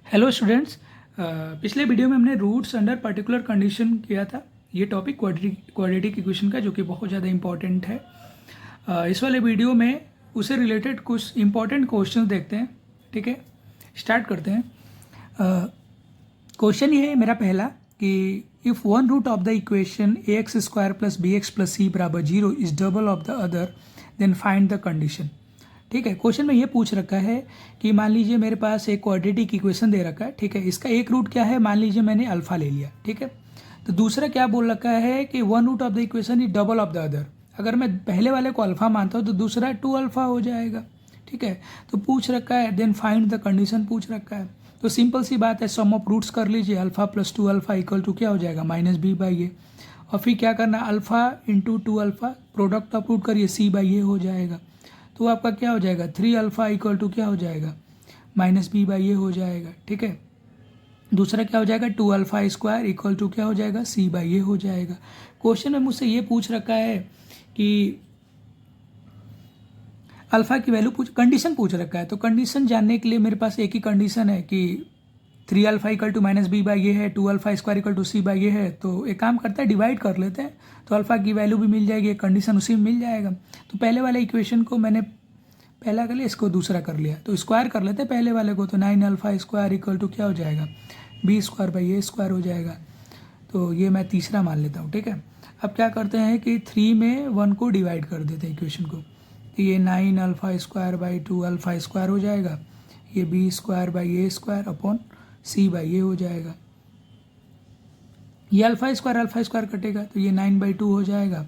Hello students. पिछले video में हमने रूट्स अंडर पर्टिकुलर कंडीशन किया था। ये टॉपिक क्वाड्रेटिक इक्वेशन का, जो कि बहुत ज़्यादा इंपॉर्टेंट है। इस वाले वीडियो में उससे रिलेटेड कुछ इंपॉर्टेंट क्वेश्चन देखते हैं। ठीक है, स्टार्ट करते हैं। क्वेश्चन ये है मेरा पहला कि if one root of the equation a x square plus b x plus c बराबर zero is double of the other then find the condition. ठीक है, क्वेश्चन में ये पूछ रखा है कि मान लीजिए मेरे पास एक क्वाड्रेटिक इक्वेशन दे रखा है। ठीक है, इसका एक रूट क्या है, मान लीजिए मैंने अल्फा ले लिया। ठीक है, तो दूसरा क्या बोल रखा है कि one root of the equation is double of the other. अगर मैं पहले वाले को अल्फा मानता हूँ तो दूसरा 2 अल्फा हो जाएगा। ठीक है, तो पूछ रखा है देन फाइंड द कंडीशन पूछ रखा है। तो सिंपल सी बात है, सम ऑफ रूट्स कर लीजिए। Alpha plus 2 alpha equal to क्या हो जाएगा, -b/a। और फिर क्या करना, alpha into 2 alpha product of root करिए, c/a हो जाएगा। तो आपका क्या हो जाएगा, 3 अल्फा इक्वल टू क्या हो जाएगा, -b/a हो जाएगा। ठीक है, दूसरा क्या हो जाएगा, 2 अल्फा स्क्वायर इक्वल टू क्या हो जाएगा, c/a हो जाएगा। क्वेश्चन में मुझसे ये पूछ रखा है कि अल्फा की वैल्यू कंडीशन पूछ रखा है। तो कंडीशन जानने के लिए मेरे पास एक ही कंडीशन है कि 3 अल्फा इक्वल टू -b/a है, 2 alpha square equal to c/a है। तो एक काम करता है, डिवाइड कर लेते हैं, तो अल्फा की वैल्यू भी मिल जाएगी, कंडीशन उसी में मिल जाएगा। तो पहले वाले इक्वेशन को मैंने पहला कर लिया, इसको दूसरा कर लिया, तो स्क्वायर कर लेते हैं पहले वाले को। तो 9 अल्फा स्क्वायर इक्वल टू क्या हो जाएगा, b² हो जाएगा। तो ये मैं तीसरा मान लेता हूँ। ठीक है, अब क्या करते हैं कि 3 में 1 को डिवाइड कर देते हैं इक्वेशन को। तो ये 9 alpha square by 2 alpha square हो जाएगा। ये b² अपॉन c/a हो जाएगा। ये अल्फा स्क्वायर कटेगा, तो ये 9/2 हो जाएगा।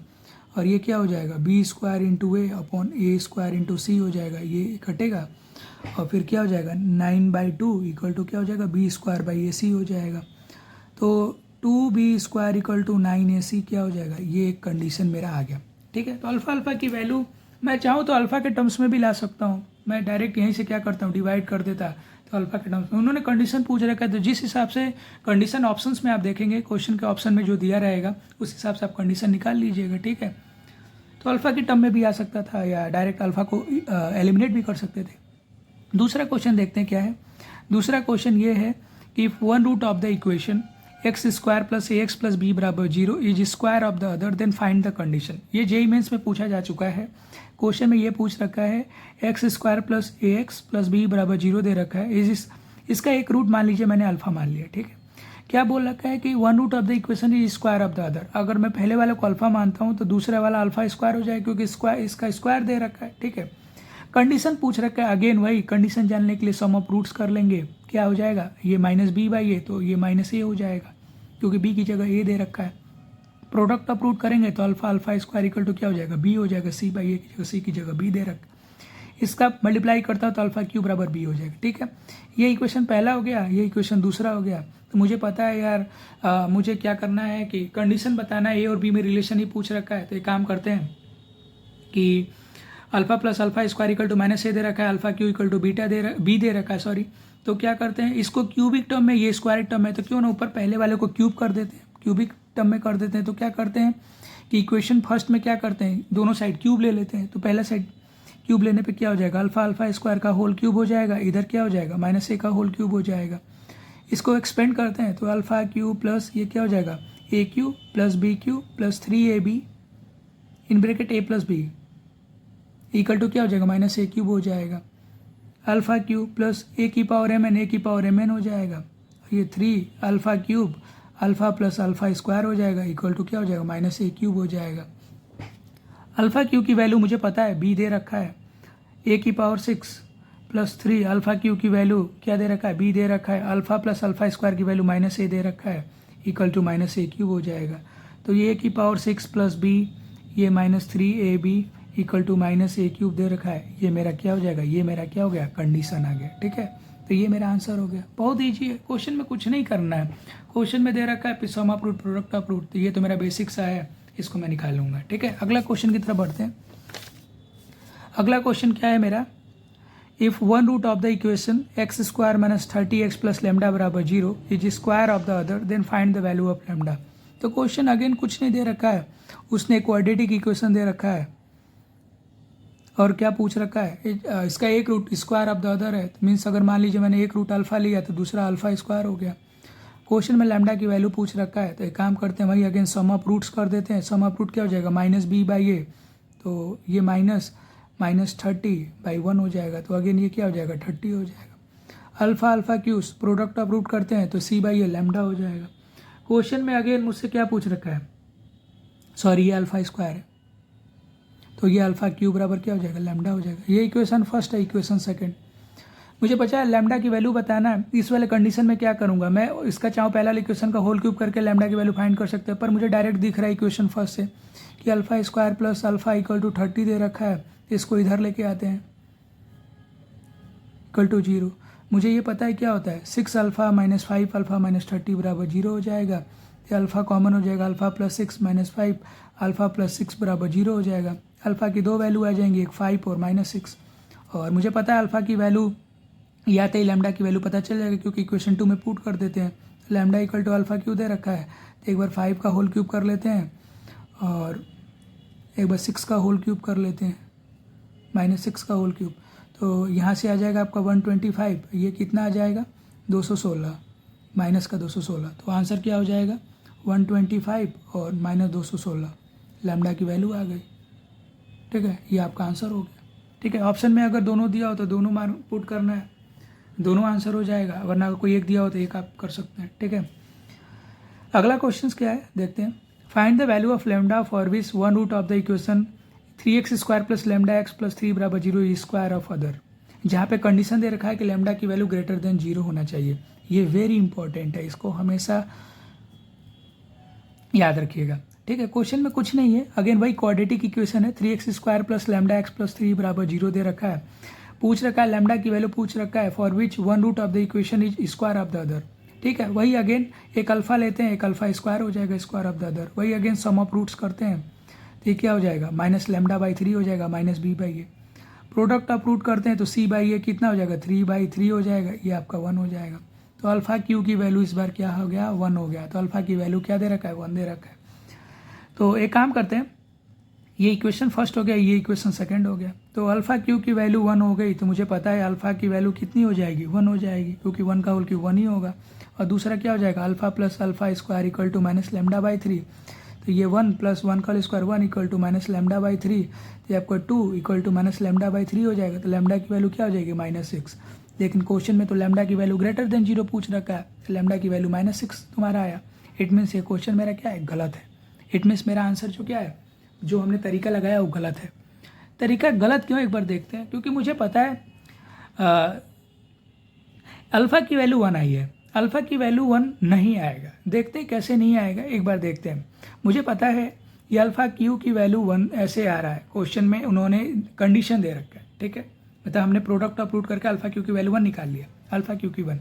और ये क्या हो जाएगा, b² into a upon a² into c हो जाएगा, ये कटेगा। और फिर क्या हो जाएगा, 9/2 इक्वल टू क्या हो जाएगा, b²/ac हो जाएगा। तो 2b² इक्वल टू 9ac क्या हो जाएगा, ये एक कंडीशन मेरा आ गया। ठीक है, तो अल्फा की वैल्यू मैं चाहूँ तो अल्फा के टर्म्स में भी ला सकता हूँ। मैं डायरेक्ट यहीं से क्या करता हूँ, डिवाइड कर देता। तो अल्फा के टर्म्स में उन्होंने कंडीशन पूछ रखा है, तो जिस हिसाब से कंडीशन ऑप्शंस में आप देखेंगे, क्वेश्चन के ऑप्शन में जो दिया रहेगा उस हिसाब से आप कंडीशन निकाल लीजिएगा। ठीक है, तो अल्फा की टर्म में भी आ सकता था, या डायरेक्ट अल्फा को एलिमिनेट भी कर सकते थे। दूसरा क्वेश्चन देखते हैं क्या है। दूसरा क्वेश्चन ये है कि if one root of the equation x² plus ax plus b बराबर 0 is square of the other then find the condition. ये जेईई मेंस में पूछा जा चुका है। क्वेश्चन में ये पूछ रखा है x² plus ax plus b बराबर 0 दे रखा है। इसका एक रूट मान लीजिए मैंने अल्फा मान लिया। ठीक है, क्या बोल रखा है कि one root of the equation is square of the other. अगर मैं पहले वाले को अल्फा मानता हूँ तो दूसरे वाला अल्फा स्क्वायर हो जाएगा, क्योंकि इसका स्क्वायर दे रखा है। ठीक है, कंडीशन पूछ रखा है, अगेन वही कंडीशन जानने के लिए सम ऑफ रूट्स कर लेंगे। क्या हो जाएगा, ये -b/a, तो ये -a हो जाएगा, क्योंकि b की जगह a दे रखा है। प्रोडक्ट ऑफ रूट करेंगे तो अल्फा स्क्वायर इक्वल टू क्या हो जाएगा, b हो जाएगा। c/a की जगह c की जगह b दे रखा है। इसका मल्टीप्लाई करता है तो अल्फा³ बराबर b हो जाएगा। ठीक है, ये इक्वेशन पहला हो गया, ये इक्वेशन दूसरा हो गया। तो मुझे पता है यार, मुझे क्या करना है कि कंडीशन बताना है। a और b में रिलेशन ही पूछ रखा है, तो एक काम करते हैं कि alpha plus alpha square equal to -a दे रखा है, अल्फा³ इक्वल टू b दे रखा है, सॉरी। तो क्या करते हैं, इसको क्यूबिक टर्म में, ये स्क्वायर टर्म है, तो क्यों ना ऊपर पहले वाले को क्यूब कर देते हैं, क्यूबिक टर्म में कर देते हैं। तो क्या करते हैं कि इक्वेशन फर्स्ट में क्या करते हैं, दोनों साइड क्यूब ले लेते हैं। तो पहला साइड क्यूब लेने पे क्या हो जाएगा, अल्फा स्क्वायर का होल क्यूब हो जाएगा, इधर क्या हो जाएगा, -a का होल क्यूब हो जाएगा। इसको एक्सपेंड करते हैं तो अल्फा³ प्लस ये क्या हो जाएगा, a³ plus b³ plus 3ab in bracket a plus b equal to क्या हो जाएगा, -a³ हो जाएगा। अल्फा³ प्लस a⁴mn हो जाएगा। ये 3 अल्फा³ अल्फा प्लस अल्फा स्क्वायर हो जाएगा, इक्वल टू क्या हो जाएगा, -a³ हो जाएगा। अल्फा³ की वैल्यू मुझे पता है, b दे रखा है। a⁴ प्लस 3 अल्फा³ की वैल्यू क्या दे रखा है, b दे रखा है। अल्फा प्लस अल्फा स्क्वायर की वैल्यू -a दे रखा है, इक्वल टू -a³ हो जाएगा। तो ये a⁴ प्लस b, ये -3ab इक्वल टू -a³ दे रखा है। ये मेरा क्या हो जाएगा, ये मेरा क्या हो गया, कंडीशन आ गया। ठीक है, तो ये मेरा आंसर हो गया। बहुत ईजी है, क्वेश्चन में कुछ नहीं करना है। क्वेश्चन में दे रखा है sum of root product of root, तो ये तो मेरा बेसिक सा है, इसको मैं निकाल लूँगा। ठीक है, अगला क्वेश्चन की तरफ बढ़ते हैं। अगला क्वेश्चन क्या है मेरा, if one root of the equation x² - 30x plus lambda बराबर 0 is square of the other then find the value of lambda. तो क्वेश्चन अगेन कुछ नहीं दे रखा है, उसने क्वाड्रेटिक इक्वेशन दे रखा है। और क्या पूछ रखा है, इसका एक root square of the other है, तो मीन्स अगर मान लीजिए मैंने एक रूट अल्फा लिया तो दूसरा अल्फा स्क्वायर हो गया। क्वेश्चन में लैम्डा की वैल्यू पूछ रखा है, तो एक काम करते हैं वही अगेन सम ऑफ रूट्स कर देते हैं। सम ऑफ रूट क्या हो जाएगा, -b/a, तो ये -30/1 हो जाएगा, तो अगेन ये क्या हो जाएगा 30 हो जाएगा। Alpha alpha cubes product of root करते हैं तो c/a लैम्डा हो जाएगा। क्वेश्चन में अगेन मुझसे क्या पूछ रखा है, सॉरी ये अल्फा स्क्वायर है, तो ये अल्फा क्यूब बराबर क्या हो जाएगा लैम्डा हो जाएगा। ये इक्वेशन फर्स्ट है। इक्वेशन सेकंड मुझे बचा है लैम्डा की वैल्यू बताना है। इस वाले कंडीशन में क्या करूंगा मैं, इसका चाहूँ पहला इक्वेशन का होल क्यूब करके लैम्डा की वैल्यू फाइंड कर सकते हैं, पर मुझे डायरेक्ट दिख रहा है इक्वेशन फर्स्ट से कि alpha square plus alpha equal to 30 दे रखा है। इसको इधर लेके आते हैं इक्वल टू 0। मुझे ये पता है क्या होता है 6 अल्फा माइनस 5 अल्फा माइनस 30 बराबर 0 हो जाएगा। ये अल्फा कॉमन हो जाएगा, alpha plus 6 minus 5 alpha plus 6 बराबर 0 हो जाएगा। अल्फा की दो वैल्यू आ जाएंगी, एक 5 और -6। और मुझे पता है अल्फा की वैल्यू या तो ही लैम्डा की वैल्यू पता चल जाएगा, क्योंकि इक्वेशन 2 में पुट कर देते हैं। Lambda equal to alpha q दे रखा है, तो एक बार 5 का होल क्यूब कर लेते हैं और एक बार 6 का होल क्यूब कर लेते हैं, -6 का होल क्यूब, तो यहाँ से आ जाएगा आपका 125। ये कितना आ जाएगा 216 माइनस का 216, तो आंसर क्या हो जाएगा 125 और -216 लैम्डा की वैल्यू आ गई। ठीक है, ये आपका आंसर हो गया। ठीक है, ऑप्शन में अगर दोनों दिया हो तो दोनों मान पुट करना है, दोनों आंसर हो जाएगा, वरना अगर कोई एक दिया हो तो एक आप कर सकते हैं। ठीक है, अगला क्वेश्चन क्या है देखते हैं। Find the value of lambda for which one root of the equation 3x square plus lambda x plus 3 बराबर 0 इज स्क्वायर ऑफ अदर। जहाँ पे कंडीशन दे रखा है कि लैम्डा की वैल्यू ग्रेटर देन 0 होना चाहिए। ये वेरी इंपॉर्टेंट है, इसको हमेशा याद रखिएगा। ठीक है, क्वेश्चन में कुछ नहीं है, अगेन वही क्वाड्रेटिक इक्वेशन है। 3x square plus lambda x plus 3 बराबर 0 दे रखा है। पूछ रखा है लैम्डा की वैल्यू पूछ रखा है for which one root of the equation is square of the other. ठीक है, वही अगेन एक अल्फा लेते हैं, एक अल्फा स्क्वायर हो जाएगा स्क्वायर ऑफ द अदर। वही अगेन सम ऑफ रूट्स करते हैं, तो ये क्या हो जाएगा -λ/3 हो जाएगा -b/a। प्रोडक्ट ऑफ रूट करते हैं तो c/a कितना हो जाएगा 3/3 हो जाएगा, ये आपका 1 हो जाएगा। तो अल्फा क्यू की वैल्यू इस बार क्या हो गया 1 हो गया। तो अल्फा की वैल्यू क्या दे रखा है 1 दे रखा है। तो एक काम करते हैं, ये इक्वेशन फर्स्ट हो गया, ये इक्वेशन सेकंड हो गया। तो अल्फा क्यू की वैल्यू 1 हो गई, तो मुझे पता है अल्फा की वैल्यू कितनी हो जाएगी 1 हो जाएगी, क्योंकि 1 का होल क्यूब 1 ही होगा। और दूसरा क्या हो जाएगा alpha plus alpha square equal to -λ/3। तो ये 1 प्लस 1 का स्क्वायर 1 इक्वल टू -λ/3, तो आपका 2 इक्वल टू -λ/3 हो जाएगा। तो लैम्डा की वैल्यू क्या हो जाएगी -6। लेकिन क्वेश्चन में तो लैम्डा की वैल्यू ग्रेटर देन 0 पूछ रखा है, तो लैम्डा की वैल्यू -6 तुम्हारा आया। इट मीन्स ये क्वेश्चन मेरा क्या है गलत है। इट मीन्स मेरा आंसर जो क्या है, जो हमने तरीका लगाया वो गलत है। तरीका गलत क्यों, एक बार देखते हैं। क्योंकि मुझे पता है अल्फा की वैल्यू 1 आई है, अल्फा की वैल्यू 1 नहीं आएगा। देखते हैं कैसे नहीं आएगा, एक बार देखते हैं। मुझे पता है ये अल्फा क्यू की वैल्यू 1 ऐसे आ रहा है, क्वेश्चन में उन्होंने कंडीशन दे रखा है। ठीक है, मतलब हमने प्रोडक्ट ऑफ रूट करके अल्फा क्यू की वैल्यू 1 निकाल लिया, अल्फा क्यू की 1।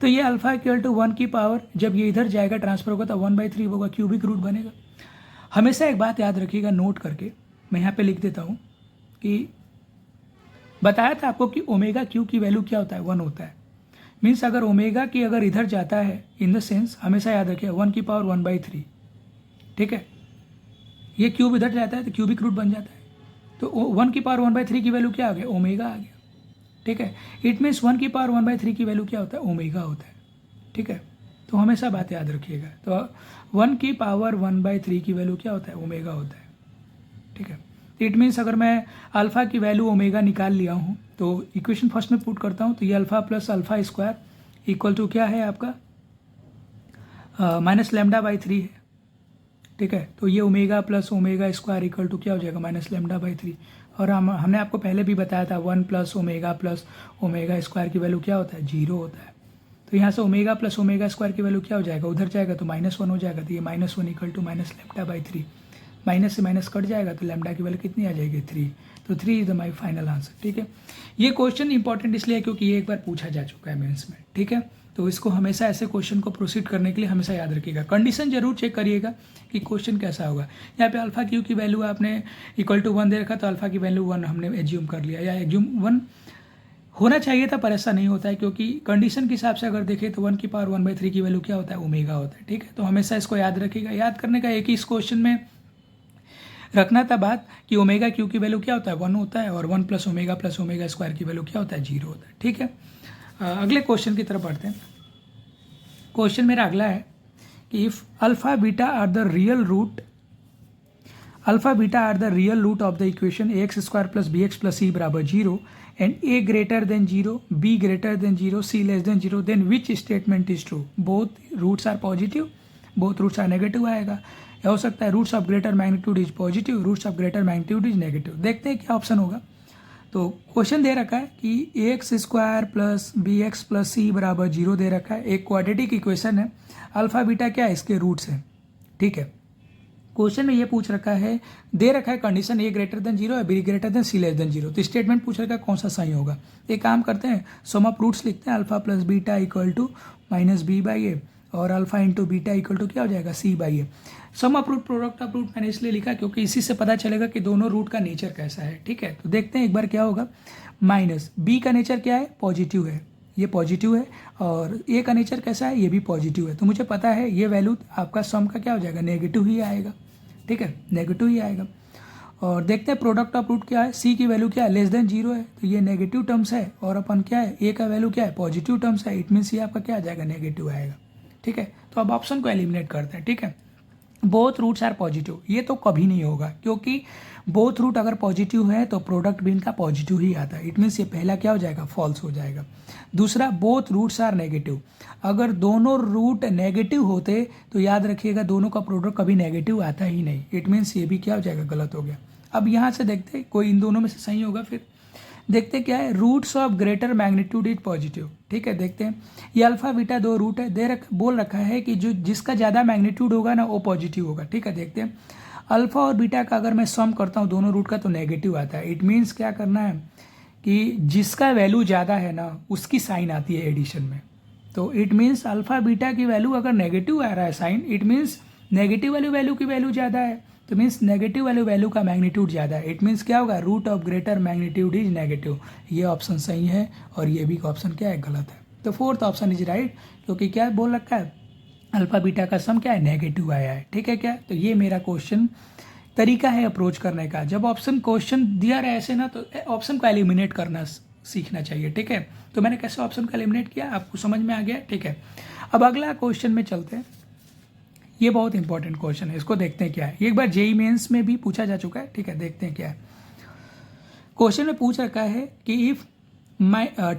तो ये अल्फा इक्वल टू 1 की पावर जब ये इधर जाएगा ट्रांसफर होगा तो 1/3 होगा, क्यूबिक रूट बनेगा। हमेशा एक बात याद रखिएगा नोट करके, मैं यहाँ पे लिख देता हूँ कि बताया था आपको कि ओमेगा क्यू की वैल्यू क्या होता है 1 होता है। मीन्स अगर ओमेगा की अगर इधर जाता है, इन द सेंस हमेशा याद रखिए 1 की पावर 1/3। ठीक है, ये क्यूब इधर जाता है तो क्यूबिक रूट बन जाता है। तो 1 की पावर 1/3 की वैल्यू क्या आ गया ओमेगा आ गया। ठीक है, इट मीन्स 1 की पावर 1/3 की वैल्यू क्या होता है ओमेगा होता है। ठीक है, तो हमेशा बात याद रखिएगा। तो 1 की पावर 1/3 की वैल्यू क्या होता है ओमेगा होता है। ठीक है, इट मीन्स अगर मैं अल्फा की वैल्यू ओमेगा निकाल लिया हूँ तो इक्वेशन फर्स्ट में पुट करता हूँ, तो ये alpha plus alpha square equal to क्या है आपका -λ/3 है। ठीक है, तो ये omega plus omega square equal to क्या हो जाएगा -λ/3। और हमने आपको पहले भी बताया था 1 प्लस ओमेगा स्क्वायर की वैल्यू क्या होता है 0 होता है। तो यहाँ से ओमेगा प्लस ओमेगा स्क्वायर की वैल्यू क्या हो जाएगा, उधर जाएगा तो -1 हो जाएगा। तो ये -1 इक्वल टू -λ/3, माइनस से माइनस कट जाएगा तो लैम्डा की वैल्यू कितनी आ जाएगी 3। तो 3 is the my final answer. ठीक है, ये क्वेश्चन इंपॉर्टेंट इसलिए है क्योंकि ये एक बार पूछा जा चुका है मेंस में। ठीक है, तो इसको हमेशा ऐसे क्वेश्चन को प्रोसीड करने के लिए हमेशा याद रखिएगा। कंडीशन जरूर चेक करिएगा कि क्वेश्चन कैसा होगा। यहाँ पे अल्फा क्यू की वैल्यू आपने इक्वल टू 1 दे रखा, तो अल्फा की वैल्यू 1 हमने एज्यूम कर लिया, या एज्यूम 1 होना चाहिए था पर ऐसा नहीं होता है, क्योंकि कंडीशन के हिसाब से अगर देखें तो 1 की पावर 1/3 की वैल्यू क्या होता है ओमेगा होता है। ठीक है, तो हमेशा इसको याद रखिएगा। याद करने का एक ही इस क्वेश्चन में रखना था बात कि ओमेगा क्यू की वैल्यू क्या होता है 1 होता है और 1 प्लस ओमेगा स्क्वायर की वैल्यू क्या होता है 0 होता है। ठीक है, अगले क्वेश्चन की तरफ बढ़ते हैं। क्वेश्चन मेरा अगला है कि if alpha beta are the real root of the equation a x square plus b x plus c बराबर 0 and a greater than 0 b greater than 0 c less than 0 then which statement is true. Both roots are positive, both roots are negative आएगा, या हो सकता है roots of greater magnitude is positive, roots of greater magnitude is negative. देखते हैं क्या option होगा। तो क्वेश्चन दे रखा है कि a x square plus b x plus c बराबर 0 दे रखा है, एक क्वाड्रेटिक इक्वेशन है, अल्फा बीटा क्या है इसके रूट्स हैं। ठीक है, क्वेश्चन में ये पूछ रखा है, दे रखा है कंडीशन ए ग्रेटर देन 0 है, B greater than C less than 0। तो स्टेटमेंट पूछ रखा है कौन सा सही होगा। एक काम करते हैं, सम ऑफ रूट्स लिखते हैं, alpha plus beta equal to minus b by a और alpha into beta equal to क्या हो जाएगा c by a. Sum of root product of root मैंने इसलिए लिखा क्योंकि इसी से पता चलेगा कि दोनों रूट का नेचर कैसा है। ठीक है, तो देखते हैं एक बार क्या होगा। माइनस बी का नेचर क्या है, पॉजिटिव है, ये पॉजिटिव है, और ए का नेचर कैसा है, ये भी पॉजिटिव है। तो मुझे पता है ये वैल्यू आपका सम का क्या हो जाएगा, नेगेटिव ही आएगा। ठीक है, नेगेटिव ही आएगा। और देखते हैं प्रोडक्ट ऑफ रूट क्या है, सी की वैल्यू क्या है, लेस देन 0 है, तो ये नेगेटिव टर्म्स है, और अपन क्या है, ए का वैल्यू क्या है, पॉजिटिव टर्म्स है, इट मीन्स ये आपका क्या आ जाएगा, नेगेटिव आएगा। ठीक है, तो अब ऑप्शन को एलिमिनेट करते हैं। ठीक है, बोथ रूट्स आर पॉजिटिव, ये तो कभी नहीं होगा, क्योंकि बोथ रूट अगर पॉजिटिव है तो प्रोडक्ट भी इनका पॉजिटिव ही आता है, इट मीन्स ये पहला क्या हो जाएगा, फॉल्स हो जाएगा। दूसरा, बोथ रूट्स आर नेगेटिव, अगर दोनों रूट नेगेटिव होते तो याद रखिएगा दोनों का प्रोडक्ट कभी नेगेटिव आता ही नहीं, इट मीन्स ये भी क्या हो जाएगा, गलत हो गया। अब यहाँ से देखते हैं कोई इन दोनों में से सही होगा। फिर देखते क्या है, roots of greater magnitude is positive. ठीक है, देखते हैं, ये अल्फा बीटा दो रूट है, बोल रखा है कि जो जिसका ज़्यादा मैग्नीट्यूड होगा ना वो पॉजिटिव होगा। ठीक है, देखते हैं, अल्फा और बीटा का अगर मैं सम करता हूँ दोनों रूट का तो नेगेटिव आता है, इट मीन्स क्या करना है कि जिसका वैल्यू ज़्यादा है ना उसकी साइन आती है एडिशन में। तो इट मीन्स अल्फा बीटा की वैल्यू अगर नेगेटिव आ रहा है साइन, इट मीन्स नेगेटिव वाली वैल्यू की वैल्यू ज़्यादा है, तो मीन्स नेगेटिव वाली वैल्यू का मैग्नीट्यूड ज़्यादा है, इट मीन्स क्या होगा, root of greater magnitude is negative. ये ऑप्शन सही है और ये भी ऑप्शन क्या है, गलत है। तो फोर्थ ऑप्शन इज राइट, क्योंकि क्या बोल रखा है, अल्फा बीटा का सम क्या है, नेगेटिव आया है। ठीक है क्या, तो ये मेरा क्वेश्चन तरीका है अप्रोच करने का। जब ऑप्शन क्वेश्चन दिया रहे ऐसे ना, तो ऑप्शन को एलिमिनेट करना सीखना चाहिए। ठीक है, तो मैंने कैसे ऑप्शन को एलिमिनेट किया आपको समझ में आ गया। ठीक है, अब अगला क्वेश्चन में चलते हैं, ये बहुत इंपॉर्टेंट क्वेश्चन है, इसको देखते हैं क्या है। एक बार जेई मेंस में भी पूछा जा चुका है। ठीक है, देखते हैं क्या है। क्वेश्चन में पूछ रखा है कि इफ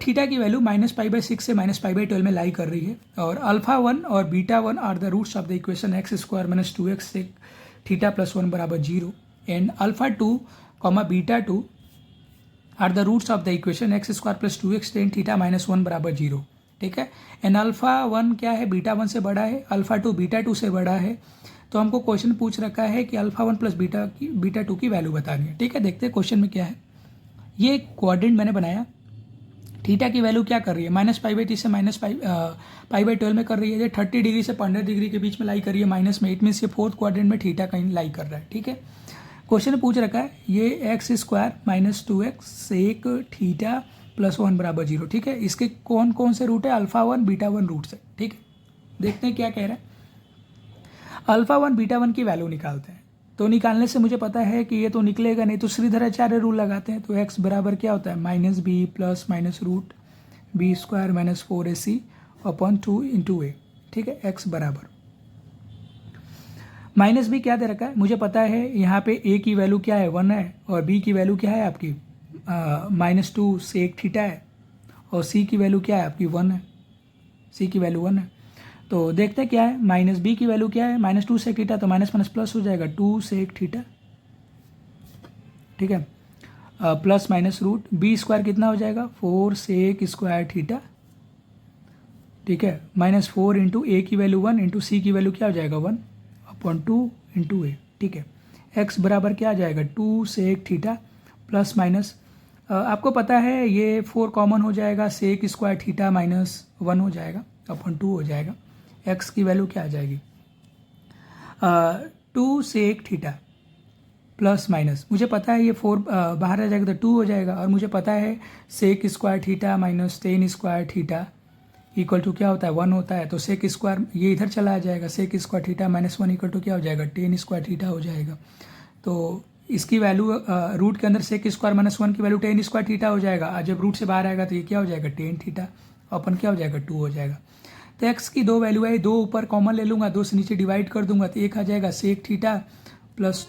थीटा की वैल्यू -π/6 से -π/12 में लाई कर रही है, और अल्फा 1 और beta 1 are the roots of the equation x² - 2x sec theta + 1 बराबर 0 and alpha 2, beta 2 are the roots of the equation x² + 2x tan theta -1 बराबर 0। ठीक है, एंड अल्फा 1 क्या है, बीटा 1 से बड़ा है, अल्फा 2 बीटा 2 से बड़ा है। तो हमको क्वेश्चन पूछ रखा है कि अल्फा 1 प्लस बीटा 2 की वैल्यू बतानी है। ठीक है, देखते हैं क्वेश्चन में क्या है। ये क्वाड्रेंट मैंने बनाया, थीटा की वैल्यू क्या कर रही है, -π/t से -π/12 में कर रही है, ये 30 डिग्री से 15 डिग्री के बीच में लाई कर रही है माइनस में, इट मीन्स ये फोर्थ क्वाड्रेंट में थीटा कहीं लाई कर रहा है। ठीक है, क्वेश्चन पूछ रखा है ये x² - 2x सेक थीटा + 1 बराबर 0। ठीक है, इसके कौन कौन से रूट है, अल्फा 1 बीटा 1 रूट है। ठीक है, देखते हैं क्या कह रहा है। अल्फा 1 बीटा 1 की वैल्यू निकालते हैं, तो निकालने से मुझे पता है कि ये तो निकलेगा नहीं, तो श्रीधराचार्य रूल लगाते हैं। तो x बराबर क्या होता है, -b plus -root b² - 4ac upon 2 × a। ठीक है, x बराबर -b क्या दे रखा है, मुझे पता है यहाँ पे a की वैल्यू क्या है 1 है, और b की वैल्यू क्या है आपकी -2 सेक थीटा है, और c की वैल्यू क्या है आपकी 1 है, c की वैल्यू 1 है। तो देखते हैं क्या है, -b की वैल्यू क्या है, -2 सेक थीटा, तो माइनस प्लस हो जाएगा 2 सेक थीटा। ठीक है, प्लस -रूट b² कितना हो जाएगा, 4 सेक स्क्वायर थीटा। ठीक है, -4 × a की वैल्यू 1 × c की वैल्यू क्या हो जाएगा 1 अपॉन 2 × a। ठीक है, x बराबर क्या आ जाएगा 2 सेक थीटा प्लस माइनस, आपको पता है ये 4 कॉमन हो जाएगा, सेक स्क्वायर थीटा -1 हो जाएगा अपॉन 2 हो जाएगा, x की वैल्यू क्या आ जाएगी 2 सेक थीटा प्लस माइनस, मुझे पता है ये 4 बाहर आ जाएगा तो 2 हो जाएगा, और मुझे पता है sec square theta minus tan square theta equal to क्या होता है 1 होता है। तो सेक स्क्वायर ये इधर चला आ जाएगा, sec square theta -1 equal to क्या हो जाएगा टेन स्क्वायर थीटा हो जाएगा। तो इसकी वैल्यू रूट के अंदर सेक स्क्वायर माइनस 1 की वैल्यू टेन स्क्वायर थीटा हो जाएगा। और जब रूट से बाहर आएगा तो ये क्या हो जाएगा, टेन थीटा, अपन क्या हो जाएगा, 2 हो जाएगा। तो एक्स की दो वैल्यू है, दो ऊपर कॉमन ले लूँगा, 2 से नीचे डिवाइड कर दूंगा, तो एक आ जाएगा sec theta plus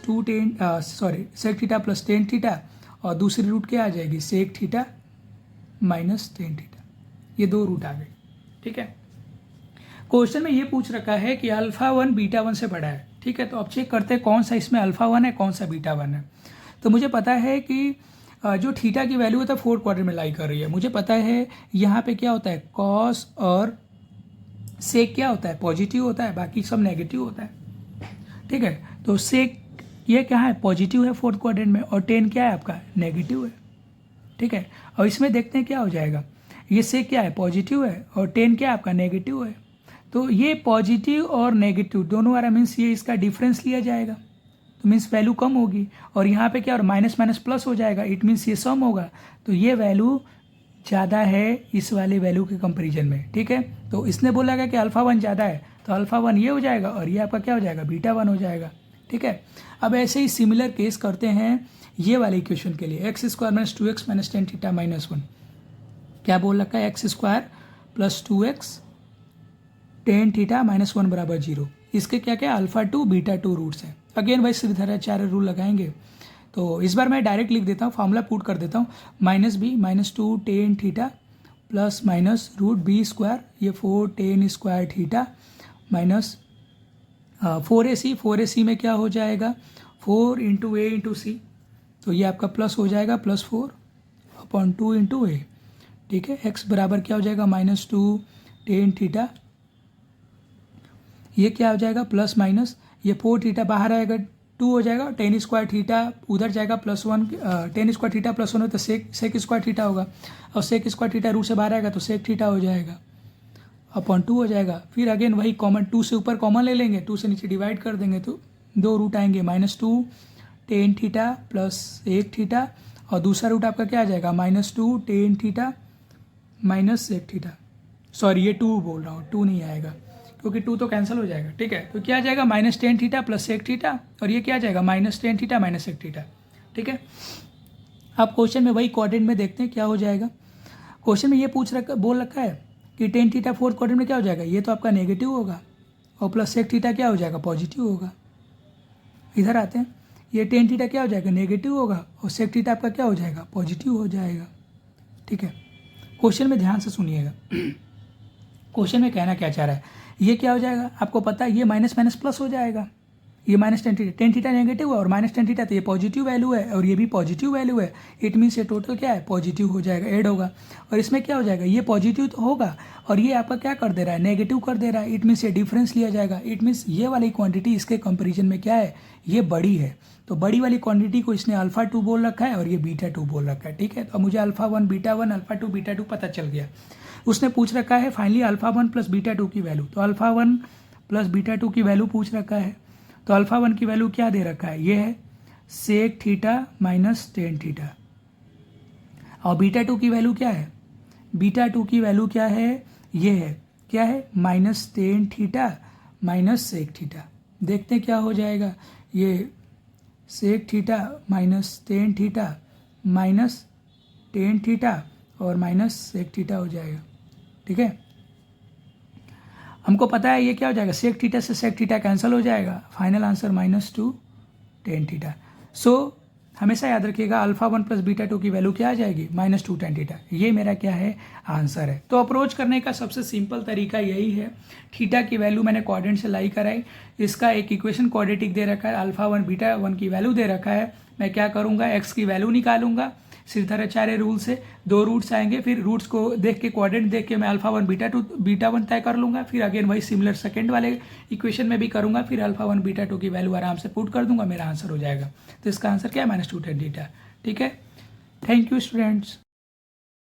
sec theta plus tan theta, और दूसरी रूट क्या आ जाएगी, sec theta minus tan theta. ये दो रूट आ गए, ठीक है। क्वेश्चन में ये पूछ रखा है कि अल्फा 1 बीटा 1 से बड़ा है, ठीक है। तो अब चेक करते हैं कौन सा इसमें अल्फा 1 है, कौन सा बीटा 1 है। तो मुझे पता है कि जो थीटा की वैल्यू होता है 4 क्वाड्रेंट में लाई कर रही है। मुझे पता है यहाँ पे क्या होता है, कॉस और सेक क्या होता है, पॉजिटिव होता है, बाकी सब नेगेटिव होता है, ठीक है। तो सेक ये क्या है, पॉजिटिव है 4th क्वाड्रेंट में, और टेन क्या है आपका, नेगेटिव है, ठीक है। और इसमें देखते हैं क्या हो जाएगा, ये सेक क्या है, पॉजिटिव है, और टेन क्या है आपका, नेगेटिव है। तो ये पॉजिटिव और नेगेटिव दोनों वाला मीन्स ये इसका डिफरेंस लिया जाएगा, तो मीन्स वैल्यू कम होगी। और यहाँ पे क्या, और माइनस माइनस प्लस हो जाएगा, इट मीन्स ये सम होगा। तो ये वैल्यू ज़्यादा है इस वाले वैल्यू के कंपैरिजन में, ठीक है। तो इसने बोला गया कि अल्फा 1 ज़्यादा है, तो अल्फा 1 ये हो जाएगा, और ये आपका क्या हो जाएगा, बीटा 1 हो जाएगा, ठीक है। अब ऐसे ही सिमिलर केस करते हैं ये वाले इक्वेशन के लिए, x square minus 2x minus tan theta minus 1। क्या बोल रखा है, x square plus 2x tan theta minus 1 बराबर 0। इसके क्या क्या अल्फा 2 बीटा 2 रूट्स हैं। अगेन भाई श्रीधराचार्य रूल लगाएंगे, तो इस बार मैं डायरेक्ट लिख देता हूँ, फार्मूला पुट कर देता हूँ, minus B minus 2 tan theta plus minus root B square, ये 4 ten square theta minus 4ac में क्या हो जाएगा, 4 इंटू ए इंटू सी, तो ये आपका प्लस हो जाएगा प्लस 4 अपॉन 2 इंटू ए, ठीक है। एक्स बराबर क्या हो जाएगा, माइनस 2 टेन थीटा, ये क्या हो जाएगा प्लस माइनस, ये 4 थीटा बाहर आएगा 2 हो जाएगा, टेन स्क्वायर थीटा उधर जाएगा plus 1, ten square theta plus 1 हो तो सेक स्क्वायर थीटा होगा, और सेक स्क्वायर थीटा रूट से बाहर आएगा तो सेक थीटा हो जाएगा अपॉन 2 हो जाएगा। फिर अगेन वही कॉमन, 2 से ऊपर कॉमन ले लेंगे, 2 से नीचे डिवाइड कर देंगे तो दो रूट आएंगे, माइनस 2 टेन थीटा प्लस एक थीटा, और दूसरा रूट आपका क्या आ जाएगा, माइनस 2 टेन थीटा माइनस एक थीटा। सॉरी ये 2 बोल रहा हूँ, 2 नहीं आएगा क्योंकि 2 तो कैंसिल हो जाएगा, ठीक है। तो क्या आ जाएगा, माइनस टेन थीटा प्लस एक थीटा, और ये क्या आ जाएगा, माइनस टेन थीटा माइनस एक थीटा, ठीक है। अब क्वेश्चन में वही क्वाड्रेंट में देखते हैं क्या हो जाएगा। क्वेश्चन में ये बोल रखा है कि टेन थीटा 4th क्वाड्रेंट में क्या हो जाएगा, ये तो आपका नेगेटिव होगा, और प्लस एक थीटा क्या हो जाएगा, पॉजिटिव होगा। इधर आते हैं, ये टेन थीटा क्या हो जाएगा, नेगेटिव होगा, और सेक थीटा आपका क्या हो जाएगा, पॉजिटिव हो जाएगा, ठीक है। क्वेश्चन में ध्यान से सुनिएगा, क्वेश्चन में कहना क्या चाह रहा है, ये क्या हो जाएगा, आपको पता है ये माइनस माइनस प्लस हो जाएगा, ये माइनस टेन थीटा नेगेटिव है और माइनस टेन थीटा तो ये पॉजिटिव वैल्यू है, और ये भी पॉजिटिव वैल्यू है, इट मीन्स ये टोटल क्या है, पॉजिटिव हो जाएगा, ऐड होगा। और इसमें क्या हो जाएगा, ये पॉजिटिव तो होगा, और ये आपका क्या कर दे रहा है, नेगेटिव कर दे रहा है, इट मीन्स ये डिफरेंस लिया जाएगा, इट मीन्स ये वाली क्वांटिटी इसके कंपैरिजन में क्या है, ये बड़ी है। तो बड़ी वाली क्वांटिटी को इसने अल्फा 2 बोल रखा है और ये बीटा 2 बोल रखा है, ठीक है। तो मुझे अल्फा 1 बीटा 1 अल्फा 2 बीटा 2 पता चल गया। उसने पूछ रखा है फाइनली अल्फा 1 प्लस बीटा 2 की वैल्यू, तो अल्फा 1 प्लस बीटा 2 की वैल्यू पूछ रखा है। तो अल्फा 1 की वैल्यू क्या दे रखा है, ये है sec theta minus tan theta, और बीटा 2 की वैल्यू क्या है, बीटा 2 की वैल्यू क्या है, ये है क्या है, minus tan theta minus sec theta. देखते हैं क्या हो जाएगा, ये sec theta minus tan theta minus tan theta और माइनस सेक थीटा हो जाएगा, ठीक है। हमको पता है ये क्या हो जाएगा, सेक थीटा से सेक थीटा कैंसिल हो जाएगा, final answer minus 2 tan theta. So हमेशा याद रखिएगा अल्फा 1 प्लस बीटा 2 की वैल्यू क्या आ जाएगी, माइनस 2 टेन थीटा। ये मेरा क्या है, आंसर है। तो अप्रोच करने का सबसे सिंपल तरीका यही है, थीटा की वैल्यू मैंने क्वाड्रेंट से लाई कराई, इसका एक इक्वेशन क्वाड्रेटिक दे रखा है, अल्फा 1 बीटा 1 की वैल्यू दे रखा है, मैं क्या करूँगा, एक्स की वैल्यू निकालूंगा, श्रीधराचार्य रूल से दो रूट्स आएंगे, फिर रूट्स को देख के क्वाड्रेंट देख के मैं अल्फा 1 बीटा 1 तय कर लूँगा, फिर अगेन वही सिमिलर सेकंड वाले इक्वेशन में भी करूँगा, फिर अल्फा 1 बीटा 2 की वैल्यू आराम से पुट कर दूंगा, मेरा आंसर हो जाएगा। तो इसका आंसर क्या है, माइनस 2 टेन थीटा, ठीक है। Thank you students.